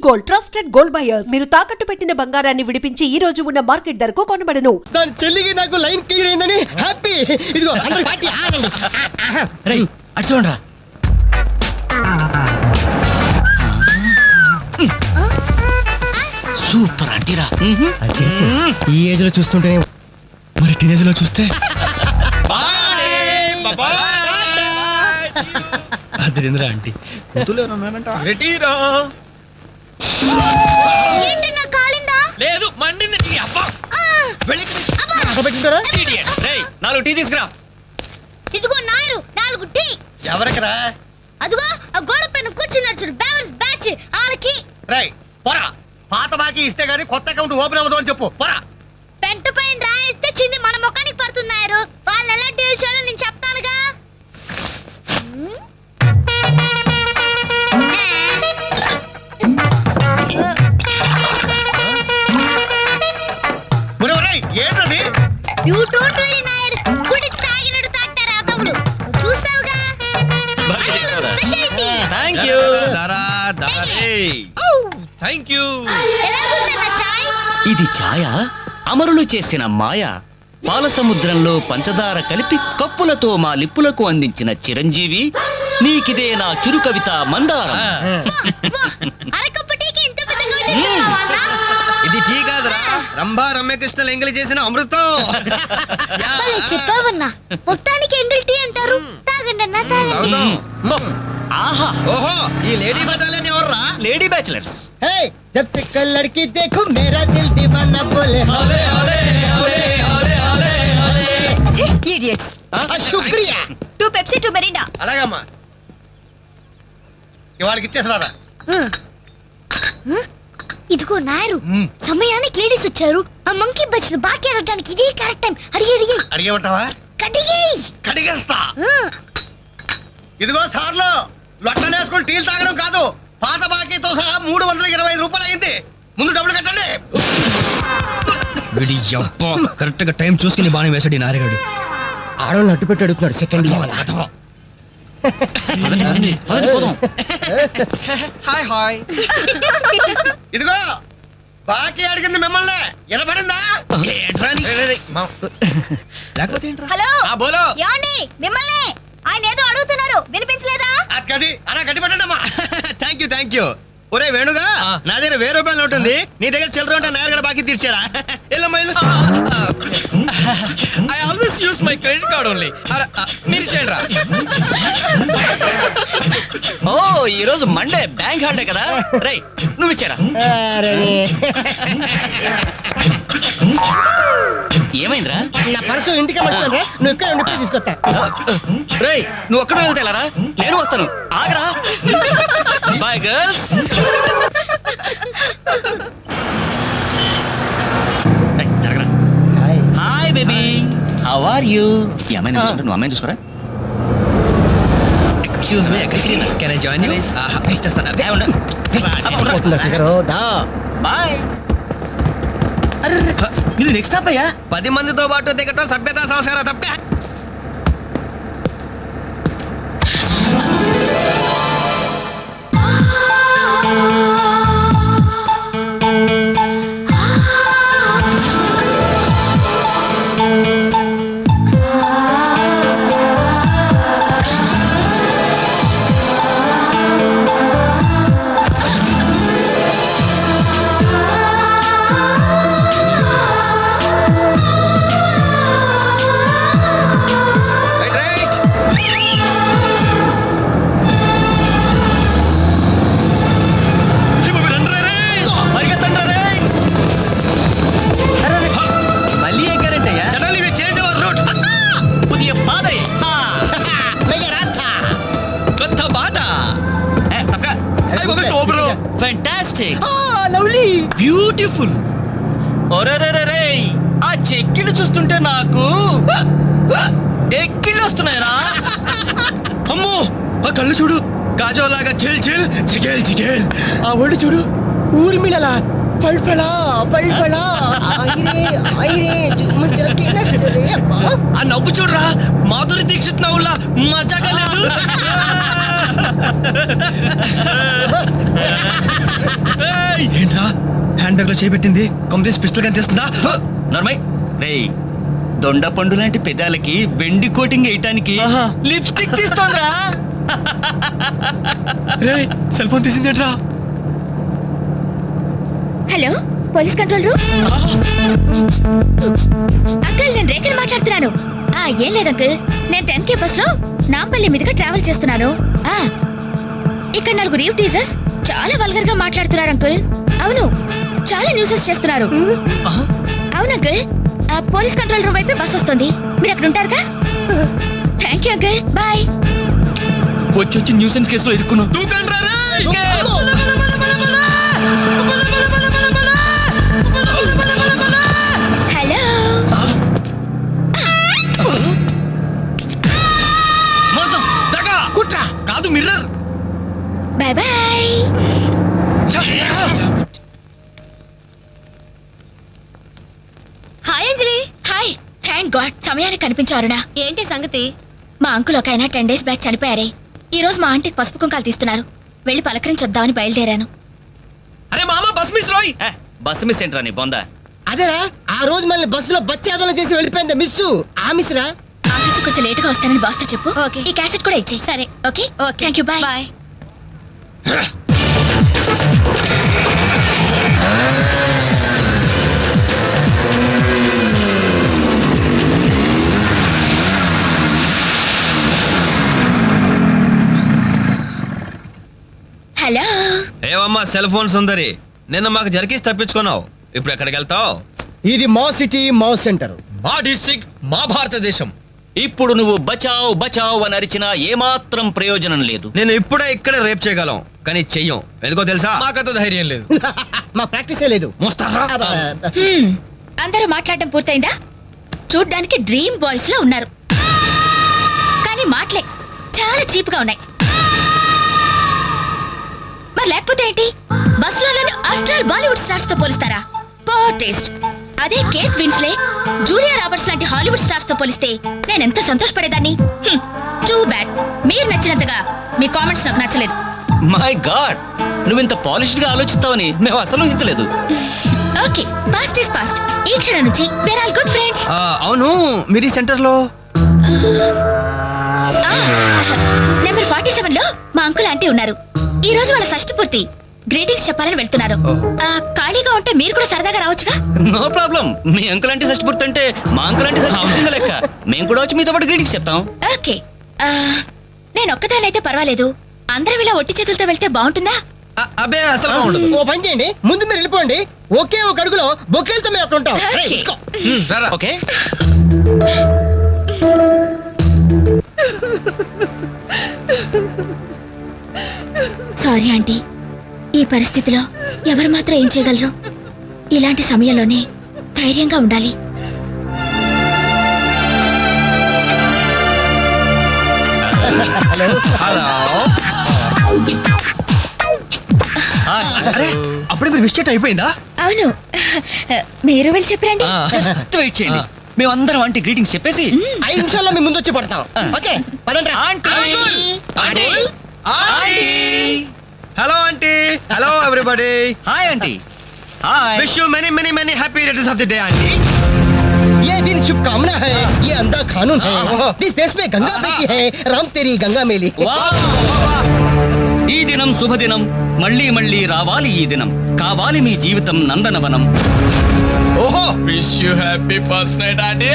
Gold, trusted gold buyers. మీరు తాకట్టు పెట్టిన బంగారాన్ని విడిపించి ఈ రోజు ఉన్న మార్కెట్ ధరకు కొనబడను. దాని చెల్లికి నాకు లైన్ క్లియర్ అయిందని హ్యాపీ. ఇదిగో అందరూ పార్టీ ఆగండి. రేయ్ అటు చూడరా. సూపర్ ఆంటీరా. ఈ ఏజ్ లో చూస్తుంటే మరి టీనేజ్ లో చూస్తే అదిరింద్రా ఆంటీ రెటీరో లేదు మండింది. నాలుగు టీ తీసుకురా. ఇదిగో నాయరు 4 టీ. ఎవరికిరా? అదిగో ఆ గోడ పైన కూర్చున్నాడు చూడు, బేవర్స్ బ్యాచ్ వాళ్ళకి. రేయ్ పోరా, పాత బాకీ ఇస్తే గానీ కొత్త అకౌంట్ ఓపెన్ అవ్వదు అని చెప్పు. పోరా. పెంట పైన రాయిస్తే చింది మన ముఖానికి పడుతున్నారు. వాళ్ళు ఎలా డీల్ చేయాలో నేను చెప్తానుగా. ఏంటది? యు డోంట్ వరీ నాయర్, గుడి తాగినట్టు తాగుతారు ఆ తమ్ముడు. చూస్తావుగా speciality. Thank you. Thank you. ఎలాగుందన్న చాయ్? ఇది ఛాయ అమరులు చేసిన మాయ. పాల సముద్రంలో పంచదార కలిపి కప్పులతో మా లిప్పులకు అందించిన చిరంజీవి, నీకిదే నా చిరు కవిత మందారం. అరకప్పు టీకి ఇంత పెద్ద కవిత చెప్పావా అన్న? ఇది టీ కాదురా, రంభా రమ్యకృష్ణలు ఎంగిలి చేసిన అమృతం. భలే చెప్పావన్నా. మొత్తానికి ఎంగిల్ టీ అంటారు. తాగండి అన్న, తాగండి. ఆహా, ఓహో, ఈ లేడీ బటాలియన్ ఎవర్రా? Lady bachelors. హే, జబ్ సే కల్ లడ్కీ దేఖో మేరా దిల్ దీవానా బోలే హోలే హోలే హోలే హోలే హోలే హోలే. ఇడియట్స్. శుక్రియా. 2 పెప్సీ 2 మెరీనా. అలాగమ్మా, ఇవాళకి ఇచ్చేసినారా? ఇదిగో నాయరు, సమయానికి లేడీస్ వచ్చారు. ఆ మంకీ బచ్చిన బాకీ అడగడానికి ఇదే కరెక్ట్ టైం. అడిగి అడిగేమంటావా? కడిగేస్తా. ఇదిగో సార్లు, లొట్టలేసుకుని టీలు తాగడం కాదు, పాత బాకీతో సహా 325 రూపాయలు అయింది. ముందు డబ్బులు కట్టండి. కరెక్ట్ గా టైం చూసుకుని బాగా వేసాడు నారిగాడు. ఆడవాళ్ళు అడ్డు పెట్టి అడుగుతున్నాడు. Second hi hi. ఇదిగో బాకీ అడిగింది మిమ్మల్ని, వినపడిందా? హలో, బోలో. ఏమండి మిమ్మల్ని ఆయన ఏదో అడుగుతున్నారు, వినిపించలేదా? అది అలా గట్టి పెట్టండి అమ్మా. Thank you. ఒరే వేణుగా, నా దగ్గర 1000 రూపాయలు ఉంటుంది, నీ దగ్గర చిల్లర ఉంటే నేరుగా బాకీ తీర్చారా? I always use my credit card only. మీరు చేయండి రా. ఓ, ఈ రోజు మండే బ్యాంక్ హాలిడే కదా. రేయ్ నువ్వు ఇచ్చారా? ఏమైందిరా? నా పర్సు ఇంటికి పట్టుకోండి, నువ్వు ఇక్కడ ఉండి తీసుకొస్తా. రేయ్ నువ్వు ఒక్కడ వెళ్తేలారా, నేను వస్తాను, ఆగరా. Bye girls. జరగరా. Hi baby, how are you? ఈ అమ్మాయిని చూసుకుంటా, నువ్వు అమ్మాయిని చూసుకోరా. ఎక్స్క్యూజ్ మీ, ఎక్కడికి? Can I join you? ఇచ్చేస్తాను. బాయ్. ఇది నెక్స్ట్ స్టాప్ అయ్యా. 10 మందితో పాటు దిగటం సభ్యతా సంస్కారం తప్పే. Fantastic, lovely, beautiful. ఒరేరేరే, ఆ చెక్కిళ్ళు చూస్తుంటే నాకు ఎక్కిళ్ళు వస్తున్నాయరా. అమ్మో, ఆ కళ్ళు చూడు, కాజోలాగా చిల్ చిల్ చికేల్ చికేల్. ఆ ఒళ్ళు చూడు, ఊర్మిళలా పల్పలా పల్పలా. ఆ నవ్వు చూడరా, మాధురి దీక్షిత్ నవ్వులా మజాగా లేదు. బ్యాగ్ లో చేపెట్టింది కొమ్మదీసి పిస్టల్ కనిపిస్తుందా? నర్మై రేయ్ దొండ పండు లాంటి పెదాలకి వెండి కోటింగ్ వేయటానికి ఆహా. లిప్స్టిక్ తీస్తోందిరా. రేయ్ సెల్ ఫోన్ తీసిందేట్రా? Hello police control room. Uncle నేను రేఖని మాట్లాడుతున్నాను. ఏం లేదు అంకుల్, నేను 10K బస్ లో నాంపల్లి మీదుగా ట్రావెల్ చేస్తున్నాను. ఇక్కడ 4 రీవ్ టీజర్స్ చాలా వల్గర్ గా మాట్లాడుతున్నారు అంకుల్. అవును, చాలా న్యూసెస్ చేస్తున్నారు. అవును అంకుల్, పోలీస్ కంట్రోల్ రూమ్ వైపు బస్ వస్తుంది. మీరు అక్కడ ఉంటారుగా? Thank you uncle, bye. వచ్చి న్యూసెన్స్ కేసులో ఇరుక్కున్నాం. హలో మోసం దగా కుట్ర కాదు mirror. Bye bye. Hi Anjali. Hi. Thank God సమయానికి కనిపించారునా. ఏంటి సంగతి? మా అంకుల్ ఒక ఆయన 10 days బ్యాక్ చనిపోయారే. ఈ రోజు మా ఆంటీకి పసుపు కుంకాలు తీస్తున్నారు. వెళ్ళి పలకరించొద్దామని బయలుదేరాను. అరే మామ బస్ మిస్ రోయ్. బస్సు మిస్ ఏంట్రా నీ బొందా? అదేరా ఆ రోజు మళ్ళీ బస్సులో బచ్చాదోళన చేసి వెళ్ళిపోయింది మిస్సు. ఆ మిస్రా ఆఫీస్ కొంచెం లేట్ గా వస్తానని బాస్తో చెప్పు. ఈ క్యాసెట్ కూడా ఇచ్చేయి. సరే okay. Thank you, bye bye. Hello ఏవమ్మా సెల్ ఫోన్ సుందరి, నిన్న మాకు జరికేసి తప్పించుకున్నావు. ఇప్పుడు ఎక్కడికి వెళ్తావు? ఇది మా సిటీ మా సెంటర్. మా డిస్ట్రిక్ట్ మా భారతదేశం. ఇప్పుడు నువ్వు బచావ్ బచావ్ అని అరిచినా ఏమాత్రం ప్రయోజనం లేదు. నేను ఇప్పుడే ఇక్కడే రేప్ చేయగలం, కానీ చెయ్యం. ఎందుకో తెలుసా? మాకంత ధైర్యం లేదు. మా ప్రాక్టీసే లేదు. మోస్తారా? అందరూ మాట్లాడడం పూర్తయిందా? చూడ్డానికి డ్రీమ్ బాయ్స్ లో ఉన్నారు, కానీ మాటలే చాలా చీప్ గా ఉన్నాయి. మరి లేకపోతే ఏంటి? బస్సులో నన్ను ఆఫ్టర్ బాలీవుడ్ స్టార్స్ తో పోలిస్తారా? Poor taste. అదే కేట్ విన్స్లే, జూలియా రాబర్ట్స్ లాంటి హాలీవుడ్ స్టార్స్ తో పోలిస్తే నేను ఎంత సంతోషపడేదాన్ని. Too bad. మీరు నచ్చినంతగా మీ కామెంట్స్ నాకు నచ్చలేదు. మై గాడ్, నువ్వు ఇంత పాలిష్డ్ గా ఆలోచిస్తావని మేము అసలు ఊహించలేదు. Okay, past is past. ఈ క్షణం నుంచి వేర్ ఆల్ గుడ్ ఫ్రెండ్స్. అవును, మీరు ఈ సెంటర్ లో నెంబర్ 47 లో మా అంకుల్ ఆంటీ ఉన్నారు. ఈ రోజు వాళ్ళ షష్ఠి పూర్తి. గ్రీటింగ్స్ చెప్పాలని వెళ్తున్నారు. ఖాళీగా ఉంటే మీరు కూడా సరదాగా రావచ్చుగా. No problem. మీ అంకుల్ అంటే షష్టి అంటే మా అంకుల్ అంటే షష్టి లెక్క. మేము కూడా వచ్చి మీతో పాటు గ్రీటింగ్స్ చెప్తాం. ఓకే, నేను ఒక్కదానైతే పర్వాలేదు. అందరం ఇలా ఒట్టి చేతులతో వెళ్తే బాగుంటుందా? అబ్బే అసలు ఉండదు. ఓ పని చేయండి, ముందు మీరు వెళ్ళిపోండి. ఒకే ఒక అడుగులో బొక్కేలతో మేము అక్కడ ఉంటాం. Okay. రేయ్, ఇసుకో. ఓకే. సారీ ఆంటీ, ఈ పరిస్థితిలో ఎవరు మాత్రం ఏం చేయగలరు? ఇలాంటి సమయంలోనే ధైర్యంగా ఉండాలి. హలో. అరే అప్పుడే మీరు మిస్టేక్ అయిపోయిందా? అవును, మీరు వెళ్ళి చెప్పరండి. జస్ట్ వెయిట్ చేయండి. మేమందరం ఆంటీ గ్రీటింగ్స్ చెప్పేసి 5 నిమిషాల్లో మీ ముందు వచ్చి పడతాం. ఓకే పదండి. Hello aunty. Hello everybody. Hi aunty. Hi. Wish you many many many happy returns of the day aunty. ये दिन शुभकामना है, ये अंधा कानून है. इस देश में गंगा बहती है, राम तेरी गंगा मेली. ఈ దినం శుభదినం. మళ్ళీ మళ్ళీ రావాలి ఈ దినం. కావాలి మీ జీవితం నందనవనం. ఓహో, wish you happy first night aunty.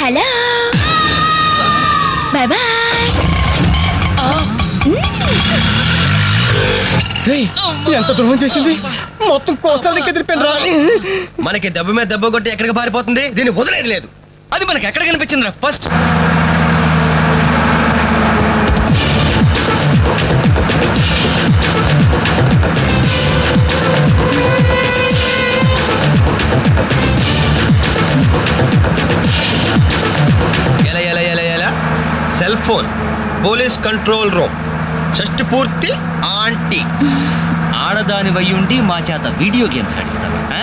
Hello, bye bye. ఎంత ద్రోహం చేసింది. మొత్తం కోసాలు ఎదిరిపోయిన రా. మనకి దెబ్బ మీద దెబ్బ కొట్టి ఎక్కడికి పారిపోతుంది, దీన్ని వదిలేదు లేదు. అది మనకి ఎక్కడ కనిపించిందిరా first? Phone police control room షష్టి పూర్తి ఆంటీ. ఆడదాని వయ్యుండి మా చేత వీడియో గేమ్స్ ఆడిస్తావా ఆ?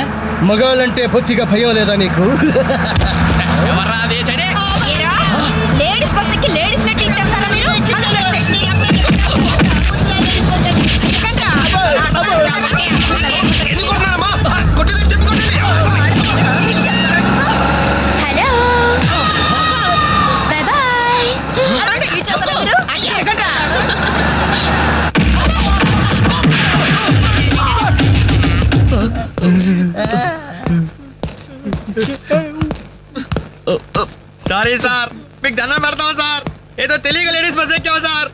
మగాళ్ళంటే పొత్తిగా భయం లేదా నీకు? ఎవర్రా అదే చడే? లేడీస్ బస్ ఎక్కి లేడీస్ నెట్ ఇచ్చేస్తారా మీరు? ఎందుకు కొడుతున్నారమ్మా? కొట్టేదని చెప్పి కొట్టండి. Hello bye bye. Sorry sir, మీకు దండం పెడతాం సార్. ఏదో తెలియక లేడీస్ బస్ ఎక్కాం సార్.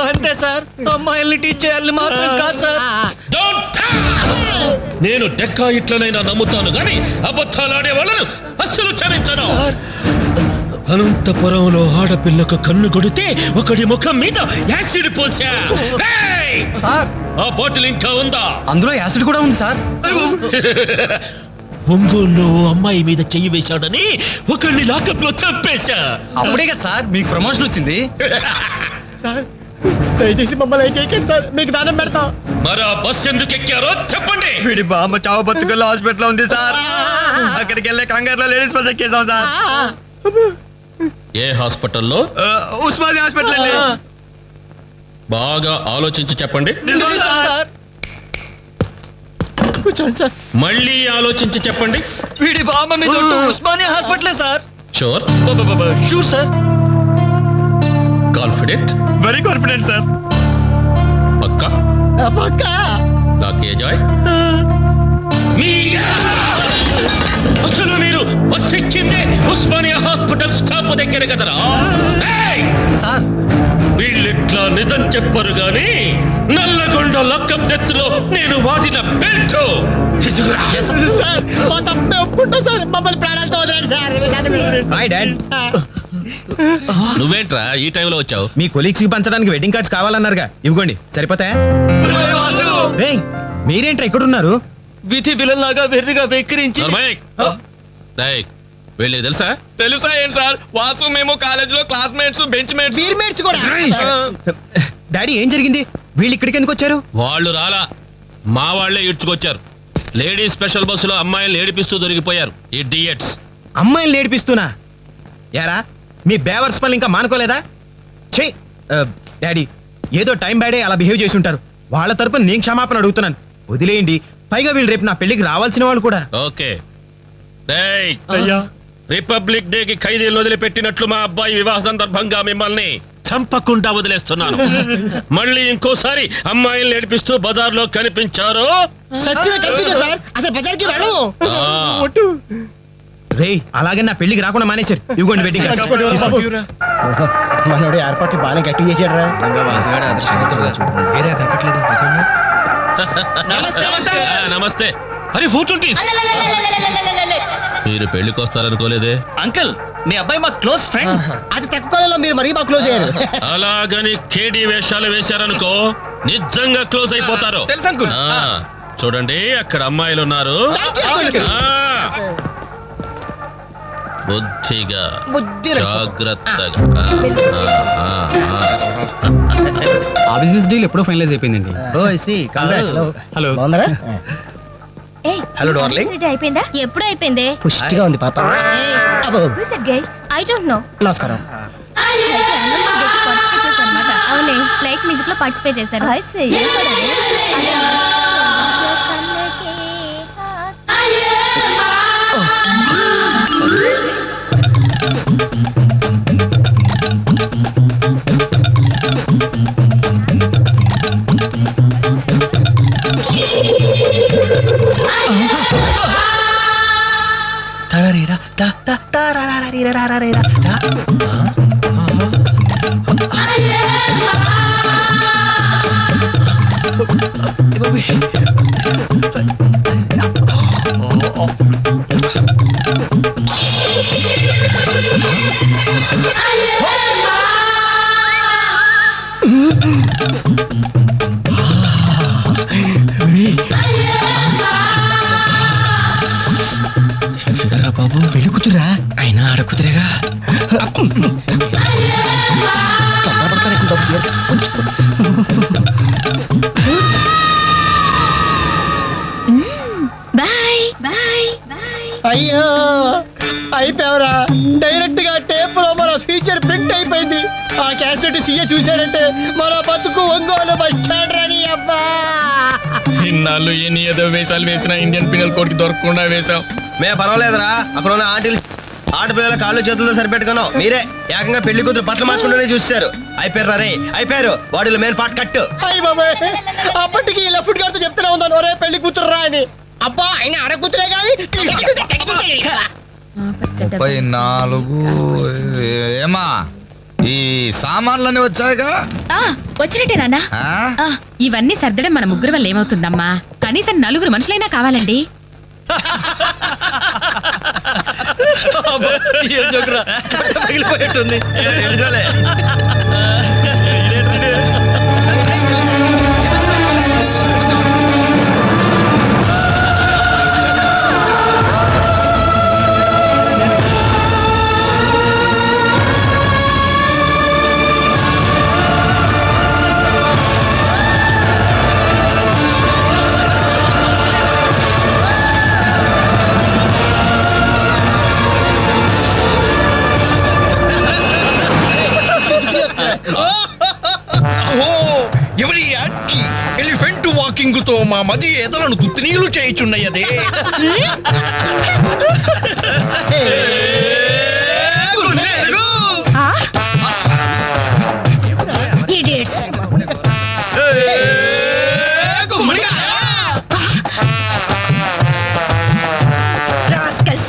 అంతే సార్, అమ్మాయిల్ని టీచ్ చేయాలని మాత్రం కాదు సార్. నేను డెక్కా ఇట్లనైనా నమ్ముతాను గాని అబద్ధాలాడే వాళ్ళను అస్సలు క్షమించను. అనంతపురంలో ఆడపిల్లకు కన్ను కొడితే ఒకడి ముఖం మీద యాసిడ్ పోసా. ఏయ్! ఆ బాటిల్ ఇంకా ఉందా? అందులో యాసిడ్ కూడా ఉంది సార్. ఒంగోలులో అమ్మాయి మీద చెయ్యి వేశాడని ఒకళ్ళని లాకప్లో చంపేశా. అప్పుడే కదా సార్ మీకు ప్రమోషన్ వచ్చింది. దయచేసి మమ్మల్ని ఏం చేయకండి సార్, మీకు దానం పెడతాం. మరి ఆ బస్ ఎందుకు ఎక్కారో చెప్పండి. వీడి బామ్మ చావు బతుకుల్లో హాస్పిటల్ ఉంది సార్. అక్కడికి వెళ్ళే కంగారులో లేడీస్ బస్ ఎక్కేసాం సార్. ఏ హాస్పిటల్లో? ఉస్మానియా హాస్పిటల్ అండి. బాగా ఆలోచించి చెప్పండి. నిజం సార్. కూర్చోండి సార్. మళ్ళీ ఆలోచించి చెప్పండి. వీడి బామ్మ మీద ఉస్మానియా హాస్పిటలే sir. Sure? Sure sir. Confident? Very confident sir. పక్కా? నాకే జాయ్. అసలు మీరు బస్ ఎక్కిందే ఉస్మానియా హాస్పిటల్ స్టాప్ దగ్గర కదరా? సార్ వీళ్ళిట్లా నిజం చెప్పరు గాని నల్లగొండ లక్కప్ డెత్లో నేను వాడిన బెల్ట్ సార్ మా తప్పే ఒప్పుకుంటా సార్, మమ్మల్ని ప్రాణాలతో వదిలేండి సార్. Hi dad. నువ్వేంట్రా ఈ టైంలో వచ్చావు? మీ కొలీగ్స్ కి పంచడానికి వెడ్డింగ్ కార్డ్స్ కావాలన్నారుగా, ఇవ్వండి సరిపోతాయా? రేయ్, మీరేంట్రా ఇక్కడ ఉన్నారు? విధి విలన్లాగా వెర్రిగా వెక్కిరించి వీళ్ళకి తెలుసా? తెలుసా ఏంటి సార్, వాసు మేము కాలేజ్ లో క్లాస్మేట్స్ బెంచ్ మేట్స్. బీర్మేట్స్ కూడా. డాడీ ఏం జరిగింది? వీళ్ళు ఇక్కడికి ఎందుకు వచ్చారు? వాళ్ళు రాలా, మా వాళ్లే ఇడ్చుకొచ్చారు. లేడీస్ స్పెషల్ బస్సులో అమ్మాయిలు ఏడిపిస్తూ దొరికిపోయారు ఇడియట్స్. అమ్మాయిని నేర్పిస్తున్నా యారా? మీ బేవర్స్ పనులు ఇంకా మానుకోలేదా? ఛీ! డాడీ ఏదో టైం బ్యాడే అలా బిహేవ్ చేసి ఉంటారు. వాళ్ళ తరపున నేను క్షమాపణ అడుగుతున్నాను, వదిలేయండి. పైగా వీళ్ళు రేపు నా పెళ్లికి రావాల్సిన వాళ్ళు కూడా. ఓకే. రిపబ్లిక్ డే కి ఖైదీలు వదిలిపెట్టినట్లు మా అబ్బాయి వివాహ సందర్భంగా మిమ్మల్ని చంపకుండా వదిలేస్తున్నాను. మళ్ళీ ఇంకోసారి అమ్మాయిలు ఏడిపిస్తూ బజార్లో కనిపించారు సచ్చిన కనిపించా సార్, అసలు బజార్కి వెళ్ళము. రేయ్, అలాగే నా పెళ్లికి రాకుండా మానేశారు. ఇవ్వండి వెడ్డింగ్ కార్డ్స్. మనోడు ఏర్పాట్లు బాగానే గట్టి చేశాడు రా. నమస్తే. అరే 420. మీరు పెళ్లికి వస్తారనుకోలేదే. అంకుల్, మీ అబ్బాయి మా క్లోజ్ ఫ్రెండ్. అది తక్కువ కాలంలో మీరు మరీ బాగా క్లోజ్ అయ్యారు. అలాగని కేడీ వేషాలు వేశారనుకో నిజంగా క్లోజ్ అయిపోతారు. తెలుసు అంకుల్. చూడండి, అక్కడ అమ్మాయిలు ఉన్నారు. బుద్ధిగా జాగ్రత్తగా. ఆ బిజినెస్ డీల్ ఎప్పుడో ఫైనలైజ్ అయిపోయిందండి. హలో, బాగున్నారా? Hello darling. అయిపోయిందా? ఎప్పుడు అయిపోయింది? పుష్టిగా ఉంది పాప. అబ్బో. I don't know. నమస్కారం. అవునే, లైట్ మ్యూజిక్ లో పార్టిసిపేట్ చేశారు. బాబు పెళ్లి కూతురా? అయినా ఆడకుతురేగా. Bye bye bye. అయ్యో అయిపోయావరా, డైరెక్ట్ గా టేప్ లో మన ఫ్యూచర్ ప్రింట్ అయిపోయింది. ఆ క్యాసెట్ సీఏ చూశాడంటే మన బతుకు ఒంగోలు బస్ స్టాండ్ రాని అబ్బా. ఇన్నాళ్ళు ఎన్ని ఏదో వేషాలు వేసినా ఇండియన్ పినల్ కోడ్ కి దొరకకుండా వేసాం. మేము పర్వాలేదురా, అక్కడ ఉన్న ఆంటీలు ఆడపిల్లల కాళ్ళు చేతులతో సరిపెట్టుకున్నాం. మీరే ఏకంగా పెళ్లి కూతురు బట్టలు మార్చుకుంటూనే చూస్తారు. అయిపోయారు రే, అయిపోయారు. బాడీలో మెయిన్ పార్ట్ కట్టు. అయ్యి బాబాయ్, అప్పటికి ఇలా ఫుడ్ గారితో చెప్తూనే ఉన్నాను, ఒరే పెళ్లి కూతురు రా అని. అబ్బా ఆయన ఆడ కూతురే కానీ 34 ఏమా ఈ సామాన్లన్నీ వచ్చాయిగా? వచ్చినట్టే నాన్న. ఆ? ఇవన్నీ సర్దడం మన ముగ్గురు వల్ల ఏమవుతుందమ్మా? కనీసం 4 మనుషులైనా కావాలండి. పగిలిపోయేట్టుంది. ఎవరి ఎలిఫెంట్ వాకింగ్ తో మా మది ఎదలను తుత్తినీలు చేయుచున్నయదే. Idiots. Rascals.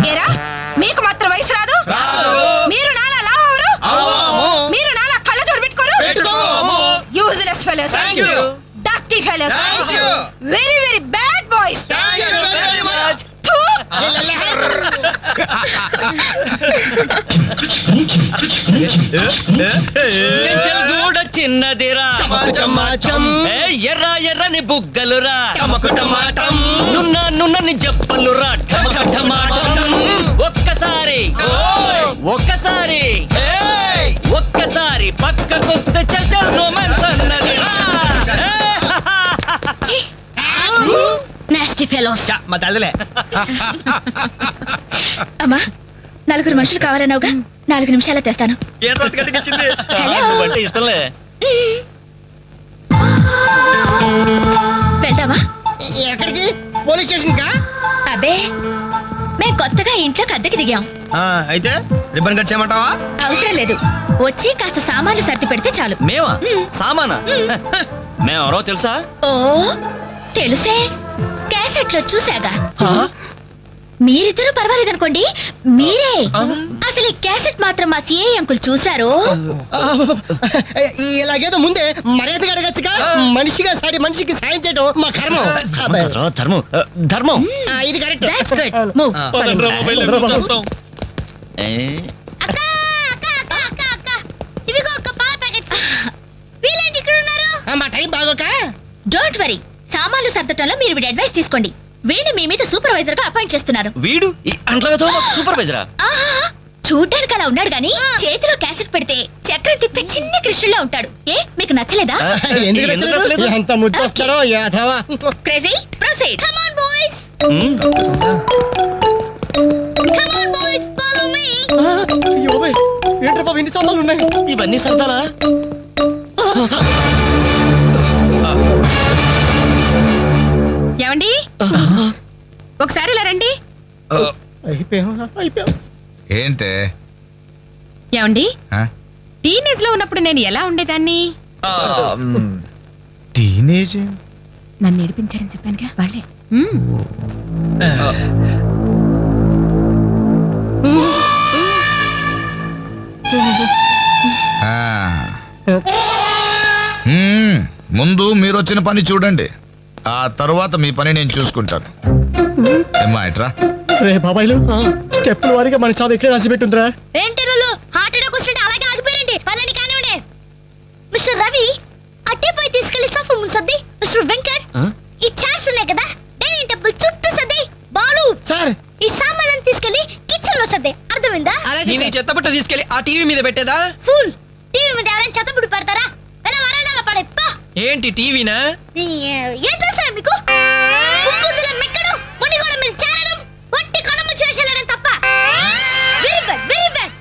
ఏరా, మీకు మాత్రం వయసు రాదు? మీరు నాలా లావరు? మీరు నాలా కళ్ళజోడు పెట్టుకోరు? Useless fellows. Dirty fellows. Very, very bad boys. Thoo. Chanchalguda చిన్నదిరా, ఏ ఎర్ర ఎర్రని బుగ్గలురా, నున్న నున్నని జప్పలురా, ఢమఢమాటం. ఒక్కసారి ఒక్కసారి ఒక్కసారి పక్కకొస్తే చల్ చల్ రొమాన్స్ అన్నదిరా. Nasty fellows. మా తల్లిలే. అమ్మా, 4 మనుషులు కావాలన్నావుగా, 4 నిమిషాలు తెస్తాను. Hello. అంటే ఇష్టంలే. వెళ్దామా? ఎక్కడికి? పోలీస్ స్టేషన్ కా? అబ్బే, మేం కొత్తగా ఇంట్లోకి అద్దెకి దిగాం. అయితే రిబ్బన్ కట్ చేయమంటావా? అవసరం లేదు, వచ్చి కాస్త సామాన్లు సర్ది పెడితే చాలు. మేమా? సామానా? మేమెవరో తెలుసా? ఓ తెలుసే, క్యాసెట్లో చూసాగా. మీరిద్దరూ పర్వాలేదనుకోండి, మీరే అసలు ఈ క్యాసెట్ మాత్రం మా సిఐ అంకుల్ చూసారు. ఇలాగేదో ముందే మర్యాదగా అడగచ్చుగా. మనిషిగా సాడి మనిషికి సాయం చేయడం మా కర్మం. ధర్మం ధర్మం. ఇది కరెక్ట్. That's good. Move. అక్క, అక్క, అక్క, అక్క, అక్క. ఇవిగో ఒక పాల ప్యాకెట్స్. వీళ్ళేంటి ఇక్కడ ఉన్నారు? మా టైం బాగోక. డోంట్ వరీ, సామాన్లు సర్దటంలో మీరు వీడి అడ్వైస్ తీసుకోండి. వీడిని మీ మీద సూపర్వైజర్ గా అపాయింట్ చేస్తున్నారు. వీడు ఈ అంట్లతో సూపర్వైజరా? చూడ్డానికి అలా ఉన్నాడు గానీ చేతిలో క్యాసెట్ పెడితే చక్రం తిప్పే చిన్న కృష్ణులా ఉంటాడు. ఏ మీకు నచ్చలేదా? ఎందుకు నచ్చలేదు? ఎంత ముద్దు వస్తారో యాదవా. Crazy proceed. Come on boys, come on boys, follow me. ఏంట్రా బాబు ఇన్ని సామాన్లు ఉన్నాయి? ఇవన్నీ సర్దాలా? ఏమండి, ఒకసారి ఇలా రండి. అయిపోయాం. ఏంటే? ఏమండి, ఆ? టీనేజ్ లో ఉన్నప్పుడు నేను ఎలా ఉండేదాన్ని? టీనేజ్ నన్ను ఏడిపించారని చెప్పానుగా వాళ్ళే. ముందు మీరు వచ్చిన పని చూడండి, ఆ తరువాత మీ పని నేను చూసుకుంటాను. ఏమ్మా ఇట్రా. రే బాబాయ్లు, స్టెప్పుల వారిగా మన చావు ఎక్కడ రాసి పెట్టుందిరా? ఏంటరులు హార్ట్ అటాక్ వస్తుంటే అలాగే ఆగిపోయారండి. వాళ్ళని కానివ్వండి. మిస్టర్ రవి, అట్టే పోయి తీసుకెళ్లి సోఫా ముందు సర్ది. మిస్టర్ వెంకట్, ఈ చైర్స్ ఉన్నాయి కదా, టెంపుల్ చుట్టూ సర్దే. బాలు సార్ ఈ సామాన్లను తీసుకెళ్లి కిచెన్ లో సర్దే. అర్థమైందా? నేను చెత్తపట్ట తీసుకెళ్లి ఆ టీవీ మీద పెట్టేదా? ఫుల్ టీవీ మీద ఎవరైనా చెత్తపుడు పెడతారా? ఎలా వరండాలో పడే పా. ఏంటి టీవీనా? ఏం తెలుసా మీకు? ముక్కుదిలో మెక్కడం, మునిగోడ మీద చేరడం, వట్టి కడుపు చేసేయడం తప్ప. Very bad, very bad.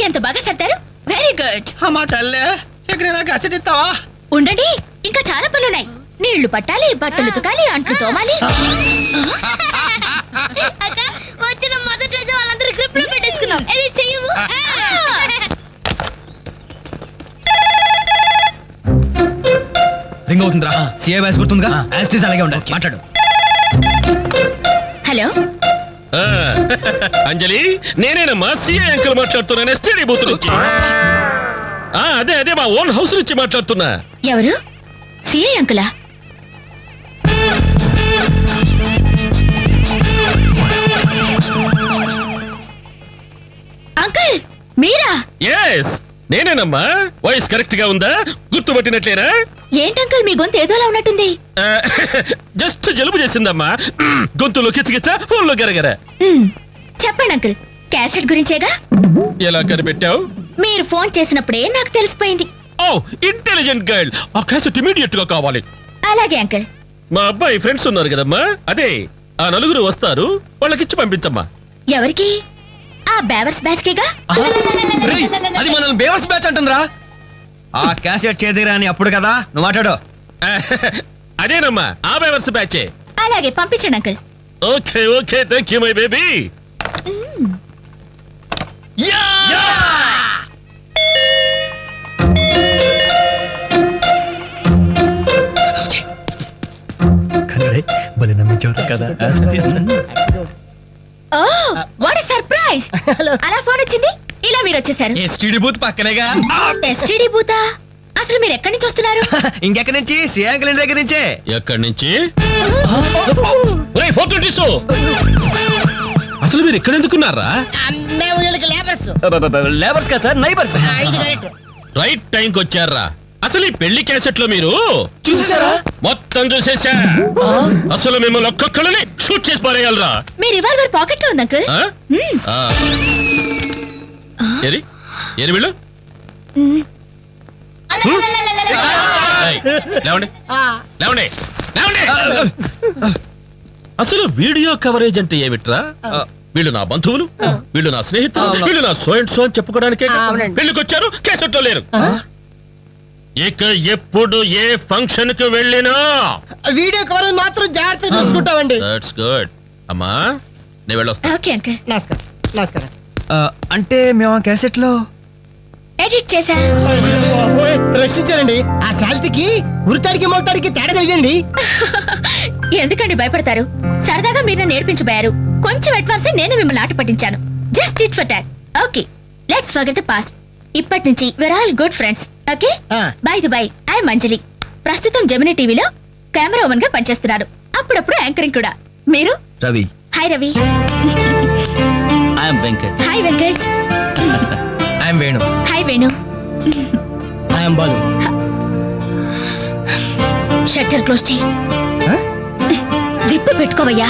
ఎంత బాగా సర్దారు. Very good. అమ్మా తల్లే ఎక్కడైనా కసెట్ ఇస్తావా? ఉండండి, ఇంకా చాలా పనులున్నాయి. నీళ్లు పట్టాలి, బట్టలు ఉతకాలి, అంట్లు తోమాలి. అక్క వచ్చిన మొదటి రోజు వాళ్ళందరూ గ్రిప్ లో పెట్టేసుకున్నాం. ఇది చెయ్యవు. రింగ్ అవుతుందిరా. CA voice గుర్తుందిగా? యాస్టీస్ అలాగే ఉండాలి. మాట్లాడు. హలో, ఆ, అంజలి, నేనేనమ్మా సిఐ అంకుల్ మాట్లాడుతున్నాను. ఎస్టీడీ బూత్ నుంచి. అదే అదే మా ఓన్ హౌస్ నుంచి మాట్లాడుతున్నా. ఎవరు? సిఐ అంకులా? అంకుల్ మీరా? ఎస్ నేనేనమ్మా. వాయిస్ కరెక్ట్ గా ఉందా? గుర్తుపట్టినట్లేనా? ఏంటంకుల్ మీ గొంతు ఏదోలా ఉన్నట్టుంది. జస్ట్ జలుబు చేసిందమ్మా. గొంతులో కిచకిచ, ఫోన్లో గరగర. చెప్పండి అంకుల్, క్యాసెట్ గురించేగా? ఎలా కనిపెట్టావు? మీరు ఫోన్ చేసినప్పుడే నాకు తెలిసిపోయింది. ఓ ఇంటెలిజెంట్ గర్ల్. ఆ క్యాసెట్ ఇమీడియట్ గా కావాలి. అలాగే అంకుల్. మా అబ్బాయి ఫ్రెండ్స్ ఉన్నారు కదమ్మా, అదే ఆ నలుగురు వస్తారు, వాళ్ళకిచ్చి పంపించమ్మా. ఎవరికి? ఆ బేవర్స్ బ్యాచ్ కేగా? అది మనల్ని బేవర్స్ బ్యాచ్ అంటుందిరా. ఆ క్యాసెట్ చేదిరా అని అప్పుడు కదా నువ్వు మాట్లాడు. అదేనమ్మా, ఆ బేవర్స్ బ్యాచే. అలాగే పంపించండి uncle. Okay okay, thank you my baby. Oh what a surprise. అలా ఫోన్ వచ్చింది, ఇలా మీరు వచ్చేసారు. ఎస్టీడీ బూత్ పక్కనేగా. ఎస్టీడీ బూతా? అసలు మీరు ఎక్కడి నుంచి వస్తున్నారు? ఇంకెక్కడి నుంచి? సీఏ అంకుల్ ఇంటి దగ్గర నుంచే. ఎక్కడి నుంచి? ఫోటో తీసు. అసలు మీరు ఇక్కడ ఎందుకున్నారా? లేబర్స్ కదా సార్, నైబర్స్. రైట్ టైంకి వచ్చారా? అసలు ఈ పెళ్లి క్యాసెట్ లో మీరు చూసేసారా? మొత్తం చూసేసా. అసలు మిమ్మల్ని ఒక్కొక్కళ్ళని షూట్ చేసి పారేయాలరా. మీ రివాల్వర్ పాకెట్ లో ఉంది అంకుల్. ఏరి ఏరి వీళ్ళు. ఏయ్, లేవండి లేవండి లేవండి. అసలు వీడియో కవరేజ్ అంటే ఏమిట్రా? వీళ్ళు నా బంధువులు, వీళ్ళు నా స్నేహితులు, వీళ్ళు నా సో అండ్ సో అని చెప్పుకోవడానికే పెళ్లికి వచ్చారు, క్యాసెట్ లో లేరు. ఇక ఎప్పుడు ఏ ఫంక్షన్ కు వెళ్ళినా వీడియో కవరేజ్ మాత్రం జాగ్రత్తగా చూసుకుంటామండి. That's good. అమ్మా నేను వెళ్ళొస్తా. Okay uncle. నమస్కారం. నమస్కారం. అంటే మేము ఆ క్యాసెట్ లో ఎడిట్ చేశా. రక్షించారండి. ఆ శాలిటీకి ఉరితాడికి మొలతాడికి తేడా తెలియండి. ఎందుకండి భయపడతారు? సరదాగా మీరు నన్ను నేర్పించబోయారు. కొంచెం అడ్వాన్స్ నేను మిమ్మల్ని ఆట పట్టించాను. Just it for talk. Okay, let's forget the past. ఇప్పటి నుంచి we're all good friends. Okay? By the by, I'm Anjali. ప్రస్తుతం జెమినీ టీవీలో కెమెరా ఉమెన్ గా పనిచేస్తున్నారు. అప్పుడప్పుడు యాంకరింగ్ కూడా. మీరు? Ravi. Hi Ravi. I'm Venkat. Hi Venkat. I'm Venu. Hi Venu. I'm Balu. Shutter close చేయి. జిప్ పెట్టుకోవయ్యా.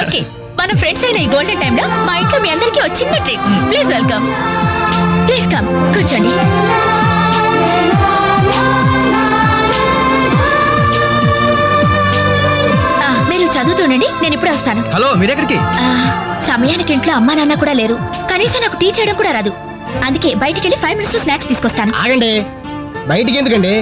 ఓకే, మన ఫ్రెండ్స్ అయిన ఈ గోల్డెన్ టైమ్ లో మా ఇంట్లో మీ అందరికీ ఒక చిన్న treat. Please welcome. Please come, కూర్చోండి. మీరు చదువుతుండండి, నేను ఇప్పుడే వస్తాను. హలో, మీరెక్కడికి? సమయానికి ఇంట్లో అమ్మా నాన్న కూడా లేరు. కనీసం నాకు టీ చేయడం కూడా రాదు. అందుకే బయటికి వెళ్ళి 5 మినిట్స్ స్నాక్స్ తీసుకొస్తాను. ఆగండి, బయటికి ఎందుకండి?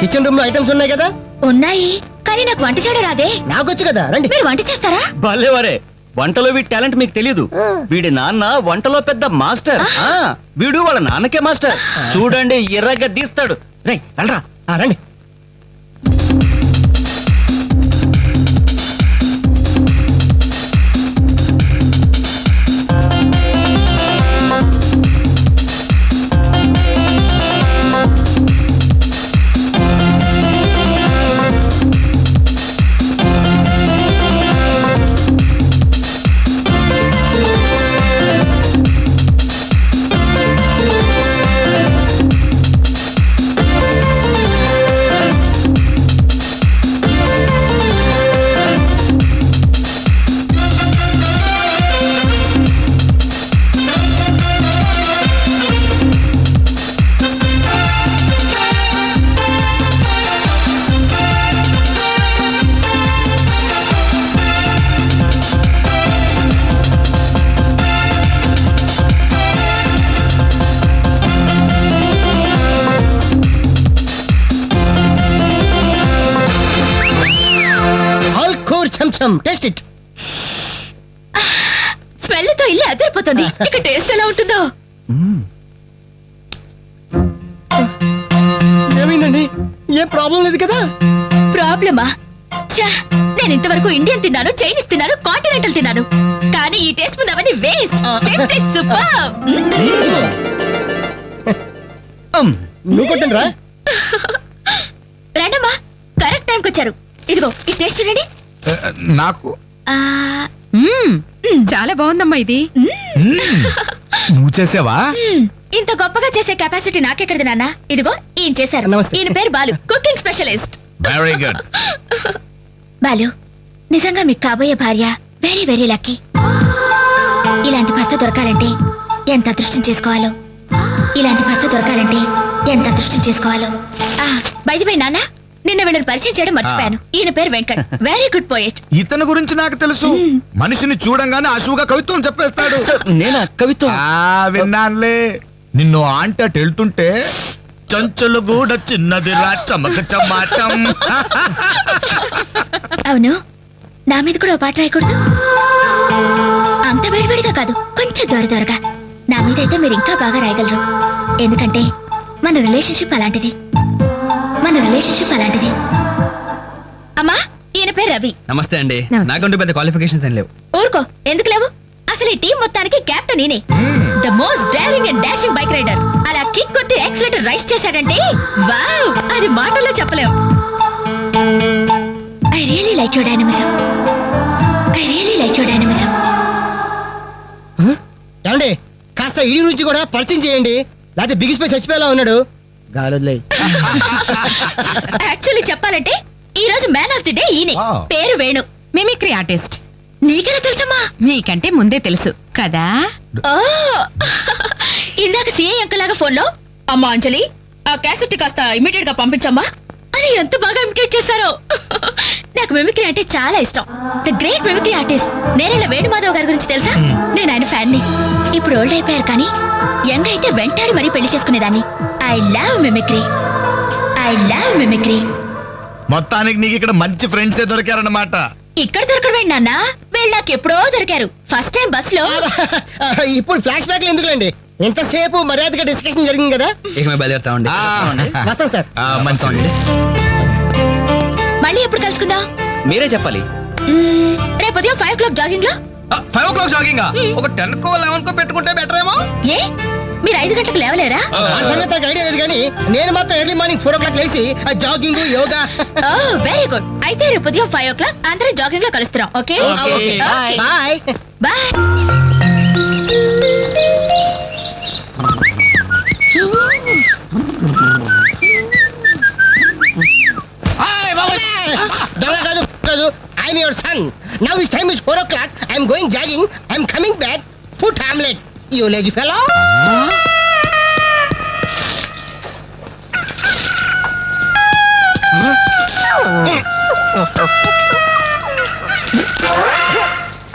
కిచెన్ రూమ్ లో ఐటమ్స్ ఉన్నాయి కదా. ఉన్నాయి, కానీ నాకు వంట చేయడం రాదే. నాకొచ్చు కదా, రండి. మీరు వంట చేస్తారా? భలేవరే, వంటలో వీడి టాలెంట్ మీకు తెలీదు. వీడి నాన్న వంటలో పెద్ద మాస్టర్. వీడు వాళ్ళ నాన్నకే మాస్టర్. చూడండి, ఎర్రగా తీస్తాడు. రే వెళ్ళరా. రండి. Taste it. స్మెల్ తో ఇల్లు అదిరిపోతుంది. ఇక టేస్ట్ ఎలా ఉంటుందో. ఏమైందండి? ఏ ప్రాబ్లం లేదు కదా? ప్రాబ్లమా? ఛా, నేను ఇంతవరకు ఇండియన్ తిన్నాను, చైనీస్ తిన్నాను, కాంటినెంటల్ తిన్నాను, కానీ ఈ టేస్ట్ ముందు అవన్నీ వేస్ట్. సూపర్. నువ్వు కొట్టండి రా. రండమ్మా, కరెక్ట్ టైంకి వచ్చారు. ఇదిగో ఈ టేస్ట్ చూడండి. నాకు ఆ, చాలా బాగుందమ్మా ఇది. నువ్వు చేసావా? ఇంత గొప్పగా చేసే కెపాసిటీ నాకెక్కడిది నాన్న. ఇదిగో ఈయన చేశారు. నమస్తే. ఈయన పేరు Balu, cooking specialist. Very good. Balu, నిజంగా మీకు కాబోయే భార్య వెరీ వెరీ లక్కీ. ఇలాంటి భర్త దొరకాలంటే ఎంత అదృష్టం చేసుకోవాలో. ఇలాంటి భర్త దొరకాలంటే ఎంత అదృష్టం చేసుకోవాలో. బై ది వే నాన్న, నిన్న వీళ్ళని పరిచయం చేయడం మర్చిపోయాను. ఈయన పేరు వెంకట్, వెరీ గుడ్ పోయెట్. ఇతని గురించి నాకు తెలుసు. మనిషిని చూడంగానే అశువుగా కవిత్వం చెప్పేస్తాడు. నేనా కవిత్వం? విన్నానులే. నిన్ను ఆంటీ అటు వెళ్తుంటే చంచలు కూడా చిన్నది రా చమక చమాచం. అవును, నా మీద కూడా ఓ పాట రాయకూడదు? అంత వేడివేడిగా కాదు, కొంచెం దొరదొరగా. నా మీద అయితే మీరు ఇంకా బాగా రాయగలరు. ఎందుకంటే మన రిలేషన్షిప్ అలాంటిది. మన రిలేషన్షిప్ అలాంటిది. అమ్మా, ఈయన పేరు రవి. నమస్తే అండి. నమస్తే. నాకంటూ పెద్ద క్వాలిఫికేషన్స్ ఏం లేవు. ఊరుకో, ఎందుకు లేవు? అసలు ఈ టీం మొత్తానికి కెప్టెన్ నేనే. The most daring and dashing bike rider. అలా కిక్ కొట్టి యాక్సిలేటర్ రైస్ చేశాడంటే వావ్, అది మాటల్లో చెప్పలేం. I really like your dynamism. I really like your dynamism. ఏమండి, కాస్త ఇడి నుంచి కూడా పరిచయం చేయండి, లేకపోతే బిగిసిపోయి చచ్చిపోయేలా ఉన్నాడు. గాలి. యాక్చువల్లీ చెప్పాలంటే ఈ రోజు మ్యాన్ ఆఫ్ ది డే ఈయనే. Wow. పేరు వేణు. Mimicry artist. నీకెలా తెలుసమ్మా? మీకంటే ముందే తెలుసు కదా. ఓ, ఇందాక సిఐ అంకలాగా ఫోన్ లో అమ్మా అంజలి, ఆ క్యాసెట్ కాస్త ఇమీడియట్ గా పంపించమ్మా అని ఎంత బాగా ఇమిటేట్ చేశారో. నాకు మిమిక్రీ అంటే చాలా ఇష్టం. The great mimicry artist Nerella Venumadhav గారి గురించి తెలుసా? నేను ఆయన ఫ్యాన్ ని. ఇప్పుడు ఓల్డ్ అయిపోయారు, కానీ యంగ్ అయితే వెంటాడి మరీ పెళ్లి చేసుకునేదాన్ని. I love mimicry. I love mimicry. మొత్తానికి నీకు ఇక్కడ మంచి ఫ్రెండ్సే దొరికారన్నమాట. ఇక్కడ దొరకడం నాన్న, వీళ్ళు నాకు ఎప్పుడో దొరికారు. ఫస్ట్ టైం బస్ లో. ఇప్పుడు ఫ్లాష్ బ్యాక్ ఎందుకులేండి, ఎంతసేపు మర్యాదగా డిస్కషన్ జరిగింది కదా. ఇక మేము బయలుదేరుతామండి. వస్తాం సార్. మంచి. మళ్ళీ ఎప్పుడు కలుసుకుందాం? మీరే చెప్పాలి. రేపు ఉదయం 5 o'clock జాగింగ్ లో. 5 o'clock జాగింగ్ ఒక 10 కో 11 కో పెట్టుకుంటే బెటర్ ఏమో. ఏ, మీరు 5 గంటలకు లేవలేరా? ఆ సంగతి నాకు ఐడియా లేదు, కానీ నేను మాత్రం ఎర్లీ మార్నింగ్ 4 o'clock లేచి jogging, yoga. Oh, very good. అయితే రేపు ఉదయం 5 o'clock అందరం జాగింగ్ లో కలుస్తున్నాం. Okay bye. బాయ్. కాదు, I'm your son. Now is time is 4 o'clock. I'm going jogging. I'm coming back. Food omelette. You lazy fellow.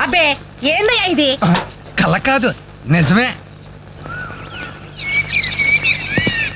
అబ్బే, ఏందయ్యా ఇది? కల కాదు, నిజమే.